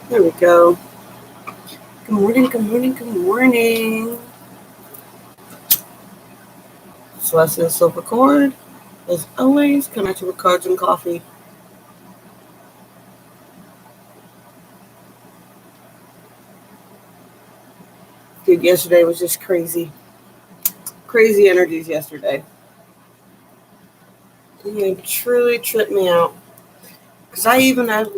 There we go. Good morning, good morning, good morning. Celeste and Silver Cord, as always, connected with cards and coffee. Dude, yesterday was just crazy. Crazy energies yesterday. It truly tripped me out. Because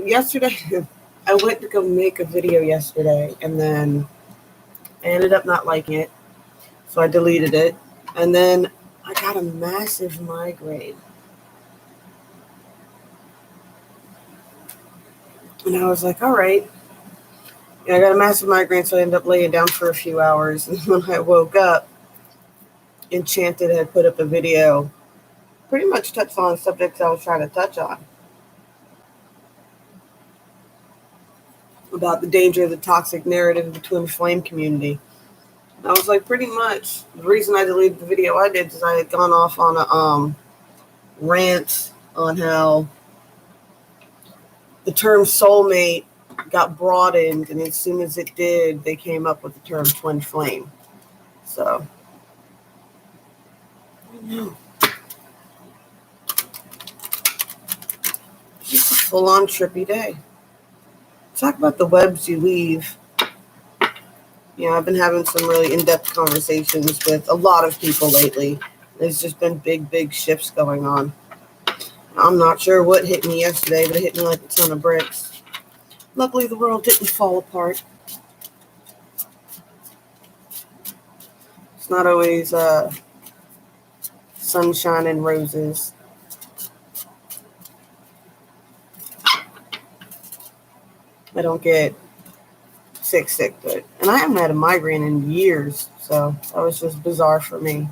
yesterday, I went to go make a video yesterday, and then I ended up not liking it. So I deleted it. And then I got a massive migraine. And I was like, all right. And I got a massive migraine, so I ended up laying down for a few hours. And when I woke up, Enchanted had put up a video, pretty much touched on subjects I was trying to touch on, about the danger of the toxic narrative of the twin flame community. And I was like, pretty much, the reason I deleted the video I did is I had gone off on a rant on how the term soulmate got broadened, and as soon as it did, they came up with the term twin flame. So, I know. Just a full-on trippy day. Talk about the webs you weave. I've been having some really in-depth conversations with a lot of people lately. There's just been big shifts going on. I'm not sure what hit me yesterday, but it hit me like a ton of bricks. Luckily, the world didn't fall apart. It's not always sunshine and roses. I don't get sick, and I haven't had a migraine in years, so that was just bizarre for me.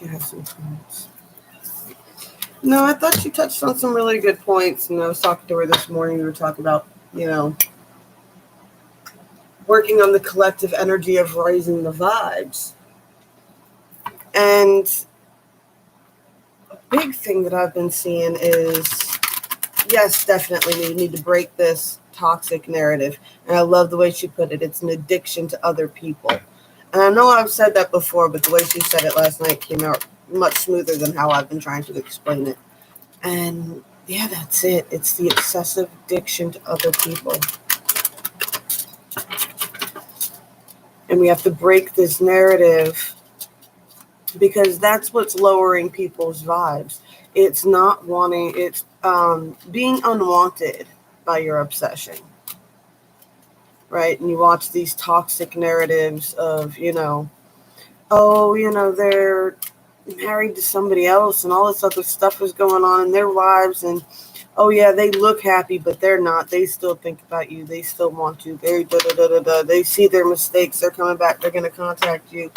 You have some points. No, I thought she touched on some really good points, and I was talking to her this morning. We were talking about, working on the collective energy of raising the vibes. And a big thing that I've been seeing is, yes, definitely we need to break this toxic narrative. And I love the way she put it. It's an addiction to other people. And I know I've said that before, but the way she said it last night came out much smoother than how I've been trying to explain it. And yeah, that's it. It's the excessive addiction to other people. And we have to break this narrative, because that's what's lowering people's vibes. It's not wanting, it's being unwanted by your obsession, right? And you watch these toxic narratives of, they're married to somebody else and all this other stuff is going on in their lives, and oh yeah, they look happy, but they're not. They still think about you. They still want you. They see their mistakes. They're coming back. They're going to contact you.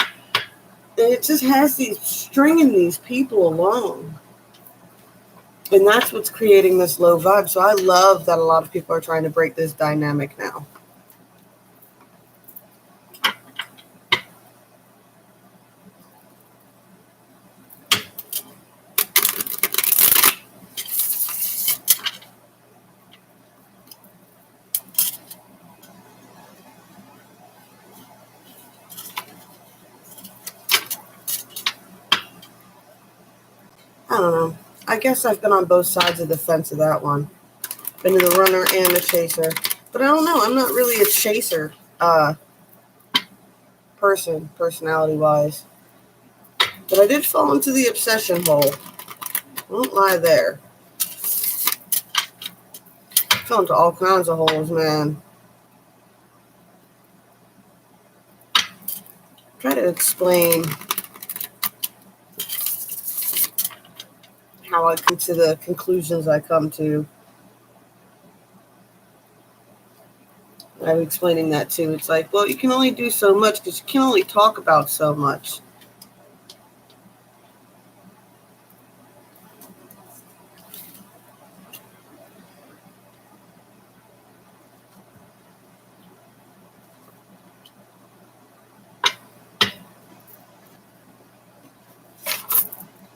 It just has these stringing these people along. And that's what's creating this low vibe. So I love that a lot of people are trying to break this dynamic now. I don't know. I guess I've been on both sides of the fence of that one. Been the runner and the chaser. But I don't know. I'm not really a chaser personality-wise. But I did fall into the obsession hole. I won't lie there. I fell into all kinds of holes, man. Try to explain how I come to the conclusions I come to. I'm explaining that too. It's like, well, you can only do so much because you can only talk about so much.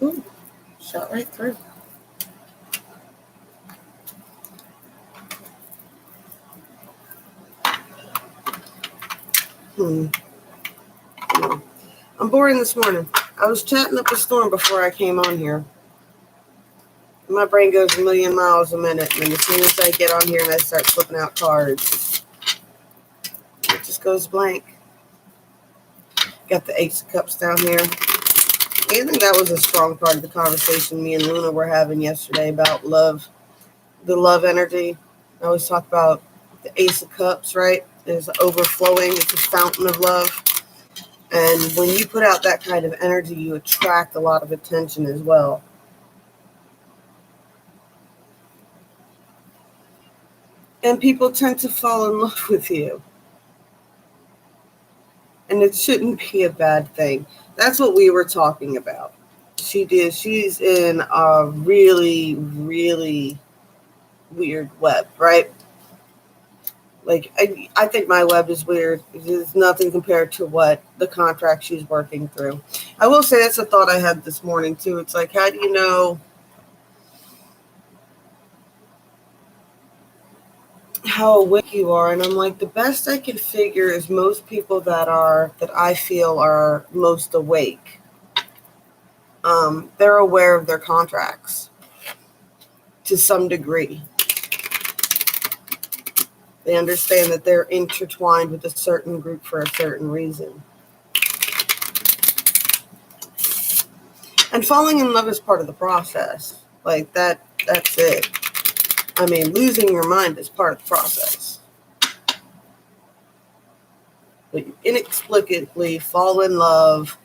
Ooh, shot right through. Hmm. I'm boring this morning. I was chatting up a storm before I came on here. My brain goes a million miles a minute, and then as soon as I get on here and I start flipping out cards, it just goes blank. Got the Ace of Cups down here. I think that was a strong part of the conversation me and Luna were having yesterday about love, the love energy. I always talk about the Ace of Cups, right? It's overflowing. It's a fountain of love. And when you put out that kind of energy, you attract a lot of attention as well. And people tend to fall in love with you. And it shouldn't be a bad thing. That's what we were talking about. She's in a really, really weird web, right? Like, I think my web is weird. It's nothing compared to what the contract she's working through. I will say that's a thought I had this morning, too. It's like, how do you know how awake you are? And I'm like, the best I can figure is most people that I feel are most awake. They're aware of their contracts to some degree. They understand that they're intertwined with a certain group for a certain reason. And falling in love is part of the process. Like that's it. I mean, losing your mind is part of the process. But you inexplicably fall in love.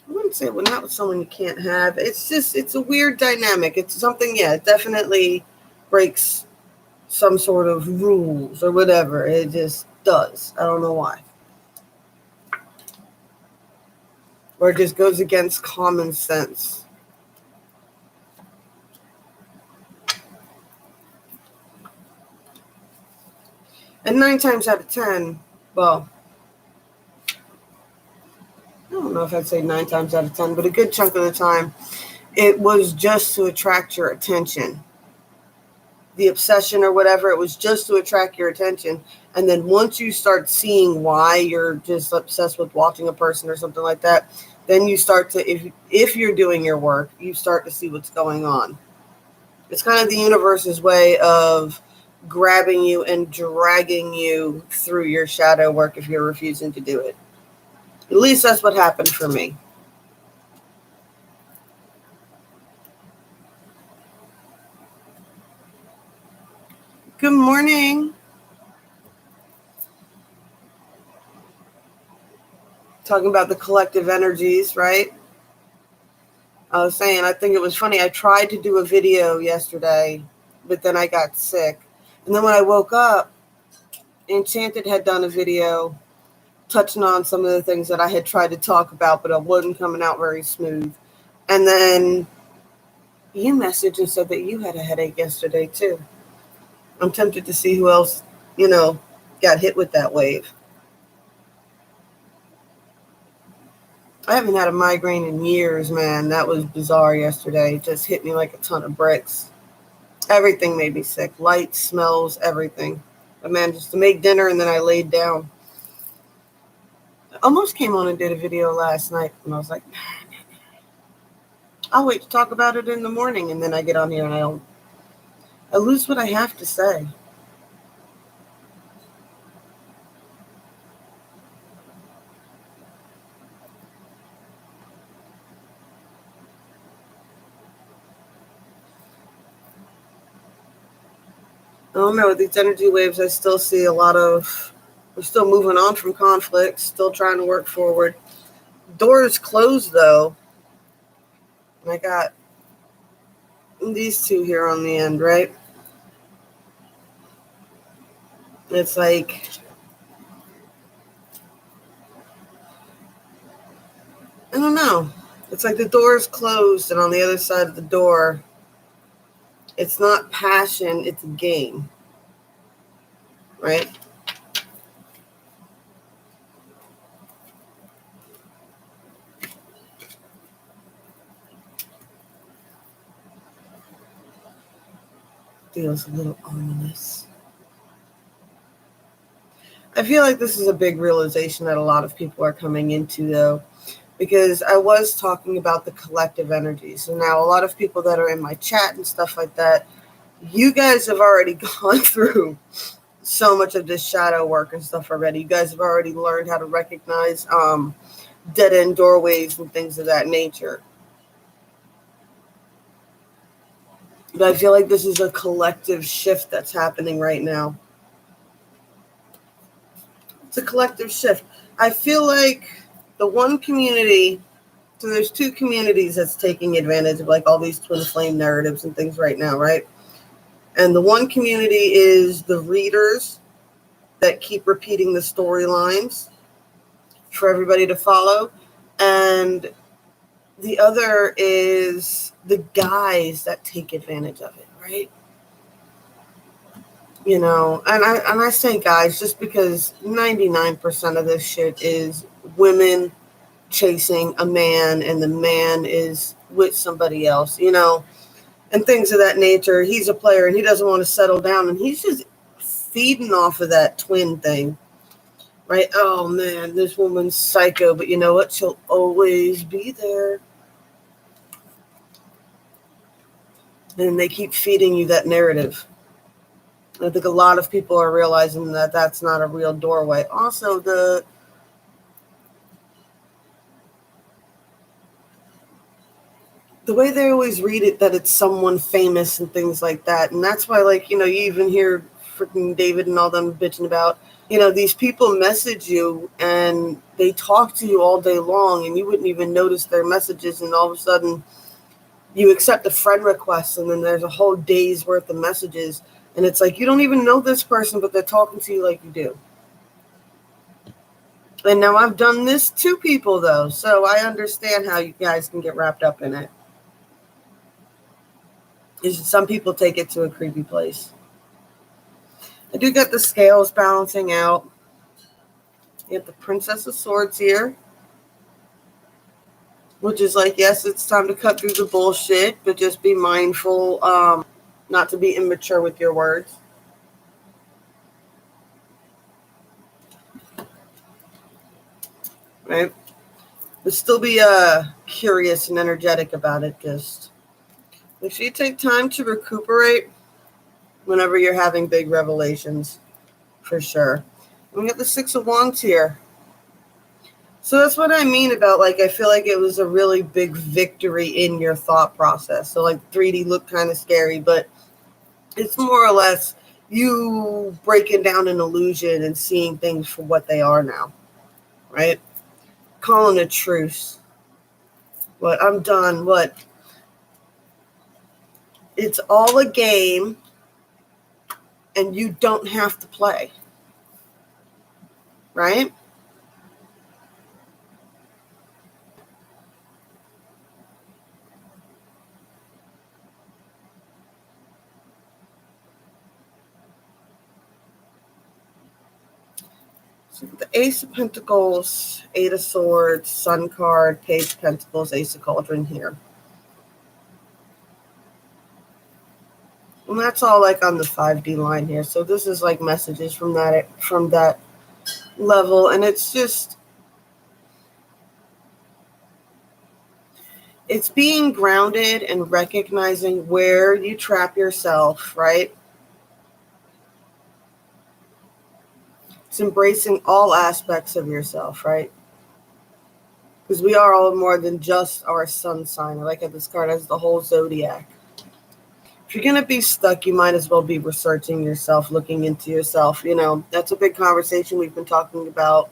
I wouldn't say, well, not with someone you can't have. It's a weird dynamic. It's something, yeah, it definitely breaks some sort of rules or whatever. It just does. I don't know why. Or it just goes against common sense. And 9 times out of 10, well, I don't know if I'd say 9 times out of 10, but a good chunk of the time, it was just to attract your attention. The obsession or whatever, it was just to attract your attention. And then once you start seeing why you're just obsessed with watching a person or something like that, then you start to, if you're doing your work, you start to see what's going on. It's kind of the universe's way of grabbing you and dragging you through your shadow work if you're refusing to do it. At least that's what happened for me. Good morning. Talking about the collective energies, right? I was saying, I think it was funny. I tried to do a video yesterday, but then I got sick. And then when I woke up, Enchanted had done a video touching on some of the things that I had tried to talk about, but it wasn't coming out very smooth. And then you messaged and said that you had a headache yesterday, too. I'm tempted to see who else, got hit with that wave. I haven't had a migraine in years, man. That was bizarre yesterday. It just hit me like a ton of bricks. Everything made me sick. Lights, smells, everything. I managed to make dinner and then I laid down. I almost came on and did a video last night and I was like, I'll wait to talk about it in the morning. And then I get on here and I lose what I have to say. I don't know, with these energy waves, I still see we're still moving on from conflict, still trying to work forward. Doors closed, though. And I got these two here on the end, right? It's like, I don't know. It's like the door is closed, and on the other side of the door, it's not passion, it's a game, right? feels a little ominous. I feel like this is a big realization that a lot of people are coming into, though, because I was talking about the collective energies. So now a lot of people that are in my chat and stuff like that, you guys have already gone through so much of this shadow work and stuff already. You guys have already learned how to recognize dead-end doorways and things of that nature. But I feel like this is a collective shift that's happening right now. It's a collective shift. I feel like the one community, so there's two communities that's taking advantage of like all these twin flame narratives and things right now, right? And the one community is the readers that keep repeating the storylines for everybody to follow. And the other is the guys that take advantage of it, right? You know, and I say guys just because 99% of this shit is women chasing a man and the man is with somebody else, you know, and things of that nature. He's a player and he doesn't want to settle down and he's just feeding off of that twin thing, right? Oh man, this woman's psycho, but you know what? She'll always be there. And they keep feeding you that narrative. I think a lot of people are realizing that that's not a real doorway. Also, the way they always read it, that it's someone famous and things like that. And that's why, like, you know, you even hear freaking David and all them bitching about, you know, these people message you and they talk to you all day long and you wouldn't even notice their messages. And all of a sudden you accept a friend request and then there's a whole day's worth of messages. And it's like, you don't even know this person, but they're talking to you like you do. And now I've done this to people, though, so I understand how you guys can get wrapped up in it. Some people take it to a creepy place. I do get the scales balancing out. You have the Princess of Swords here, which is like, yes, it's time to cut through the bullshit, but just be mindful not to be immature with your words. Right? But still be curious and energetic about it. Just make sure you take time to recuperate whenever you're having big revelations, for sure. We got the Six of Wands here. So that's what I mean about, like, I feel like it was a really big victory in your thought process. So, like, 3D looked kind of scary, but it's more or less you breaking down an illusion and seeing things for what they are now, right? Calling a truce. What? I'm done. What? It's all a game, and you don't have to play, right? So the Ace of Pentacles, Eight of Swords, Sun card, Page of Pentacles, Ace of Cauldron here. And that's all like on the 5D line here. So this is like messages from that level. And it's just, it's being grounded and recognizing where you trap yourself, right? It's embracing all aspects of yourself, right? Because we are all more than just our sun sign. I like how this card has the whole zodiac. If you're going to be stuck, you might as well be researching yourself, looking into yourself. You know, that's a big conversation we've been talking about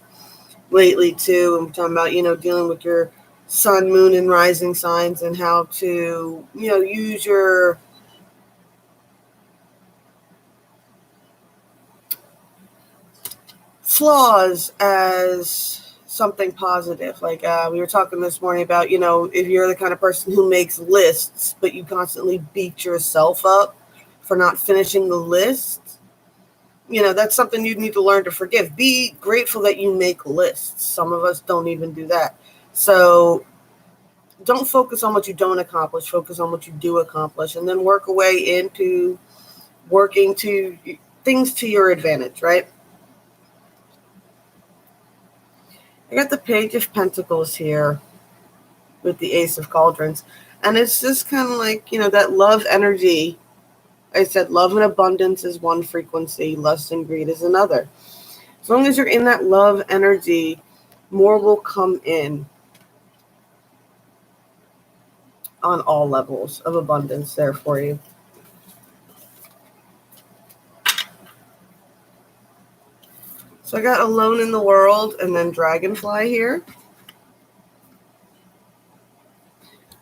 lately, too. And we're talking about, you know, dealing with your sun, moon, and rising signs and how to, you know, use your flaws as something positive. Like we were talking this morning about, you know, if you're the kind of person who makes lists, but you constantly beat yourself up for not finishing the list, you know, that's something you need to learn to forgive. Be grateful that you make lists. Some of us don't even do that. So don't focus on what you don't accomplish. Focus on what you do accomplish, and then work a way into working to things to your advantage, right? I got the Page of Pentacles here with the Ace of Cauldrons. And it's just kind of like, that love energy. I said love and abundance is one frequency, lust and greed is another. As long as you're in that love energy, more will come in on all levels of abundance there for you. So I got Alone in the World and then Dragonfly here.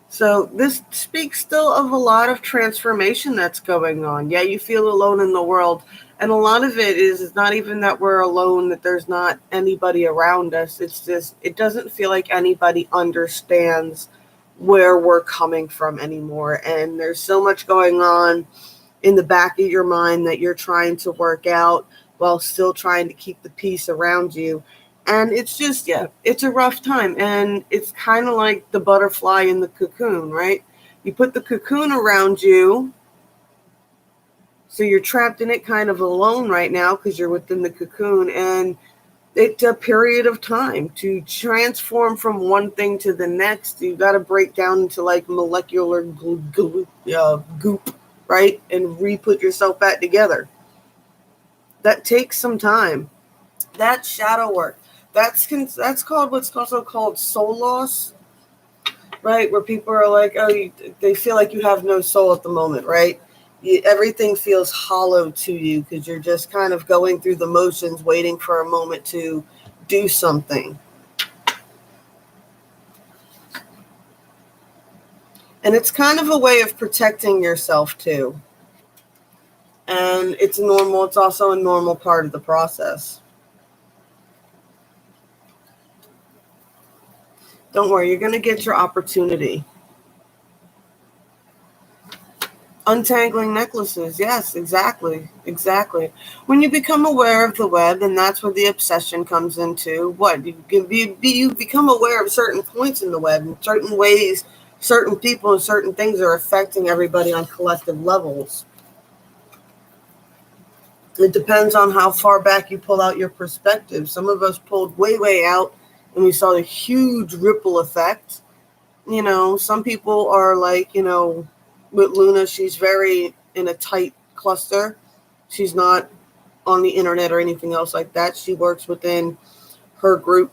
So this speaks still of a lot of transformation that's going on. Yeah, you feel alone in the world. And a lot of it is not even that we're alone, that there's not anybody around us. It's just, it doesn't feel like anybody understands where we're coming from anymore. And there's so much going on in the back of your mind that you're trying to work out while still trying to keep the peace around you. And it's just, yeah, it's a rough time. And it's kind of like the butterfly in the cocoon, right? You put the cocoon around you, so you're trapped in it kind of alone right now because you're within the cocoon. And it's a period of time to transform from one thing to the next. You got to break down into like molecular goop, right? And re-put yourself back together. That takes some time. That's shadow work. That's called what's also called soul loss, right? Where people are like, oh, they feel like you have no soul at the moment, right? Everything feels hollow to you because you're just kind of going through the motions, waiting for a moment to do something. And it's kind of a way of protecting yourself too. And it's normal. It's also a normal part of the process. Don't worry, you're going to get your opportunity. Untangling necklaces. Yes, exactly. When you become aware of the web, and that's where the obsession comes into, what? You become aware of certain points in the web, in certain ways, certain people and certain things are affecting everybody on collective levels. It depends on how far back you pull out your perspective. Some of us pulled way out, and we saw the huge ripple effect. Some people are like, with Luna, she's very in a tight cluster. She's not on the internet or anything else like that. She works within her group,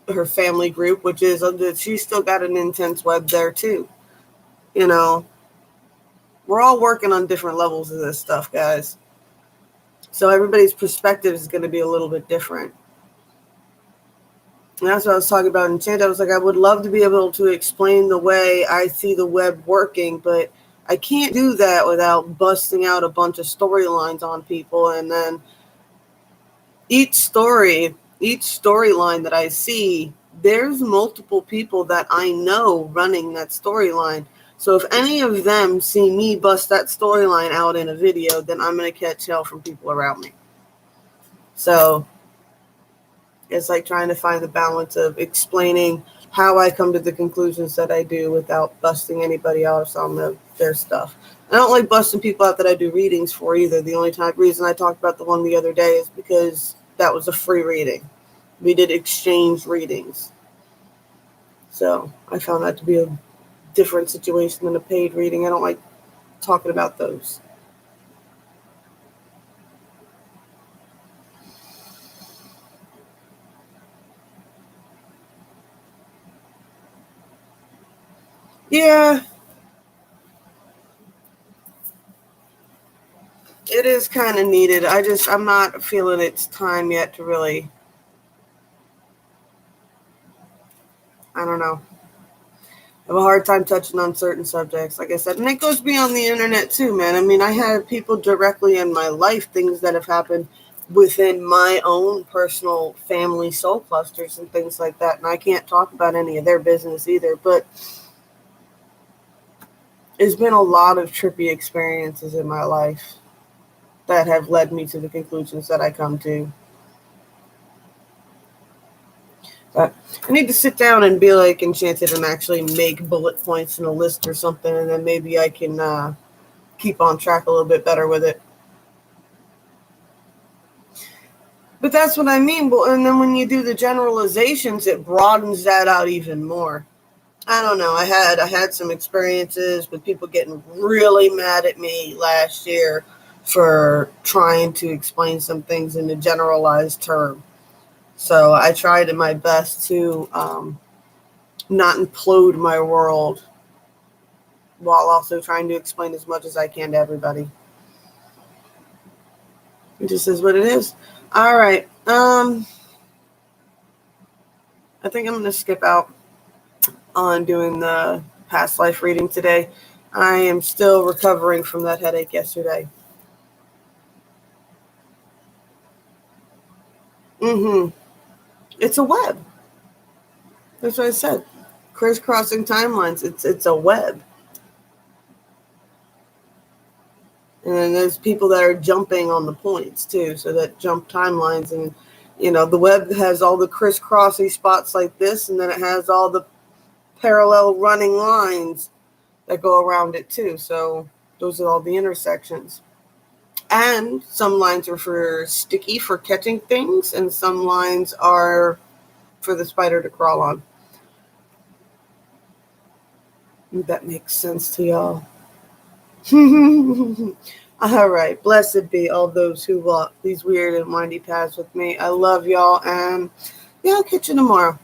her family group, which is, she's still got an intense web there too. We're all working on different levels of this stuff, guys. So everybody's perspective is going to be a little bit different. And that's what I was talking about in Chant. I was like, I would love to be able to explain the way I see the web working, but I can't do that without busting out a bunch of storylines on people. And then each storyline that I see, there's multiple people that I know running that storyline. So if any of them see me bust that storyline out in a video, then I'm going to catch hell from people around me. So it's like trying to find the balance of explaining how I come to the conclusions that I do without busting anybody else on their stuff. I don't like busting people out that I do readings for either. The only reason I talked about the one the other day is because that was a free reading. We did exchange readings. So I found that to be a different situation than a paid reading. I don't like talking about those. Yeah, it is kind of needed. I'm not feeling it's time yet to really, I don't know. I have a hard time touching on certain subjects, like I said. And it goes beyond the internet too, man. I mean, I have people directly in my life, things that have happened within my own personal family soul clusters and things like that. And I can't talk about any of their business either. But there's been a lot of trippy experiences in my life that have led me to the conclusions that I come to. But I need to sit down and be like Enchanted and actually make bullet points in a list or something, and then maybe I can keep on track a little bit better with it. But that's what I mean. And then when you do the generalizations, it broadens that out even more. I don't know. I had some experiences with people getting really mad at me last year for trying to explain some things in a generalized term. So I tried my best to not implode my world while also trying to explain as much as I can to everybody. It just is what it is. All right. I think I'm going to skip out on doing the past life reading today. I am still recovering from that headache yesterday. It's a web. That's what I said. Crisscrossing timelines. It's a web. And then there's people that are jumping on the points too, so that jump timelines. And the web has all the crisscrossy spots like this, and then it has all the parallel running lines that go around it too. So those are all the intersections. And some lines are for sticky, for catching things, and some lines are for the spider to crawl on. If that makes sense to y'all. All right. Blessed be all those who walk these weird and windy paths with me. I love y'all, and I'll catch you tomorrow.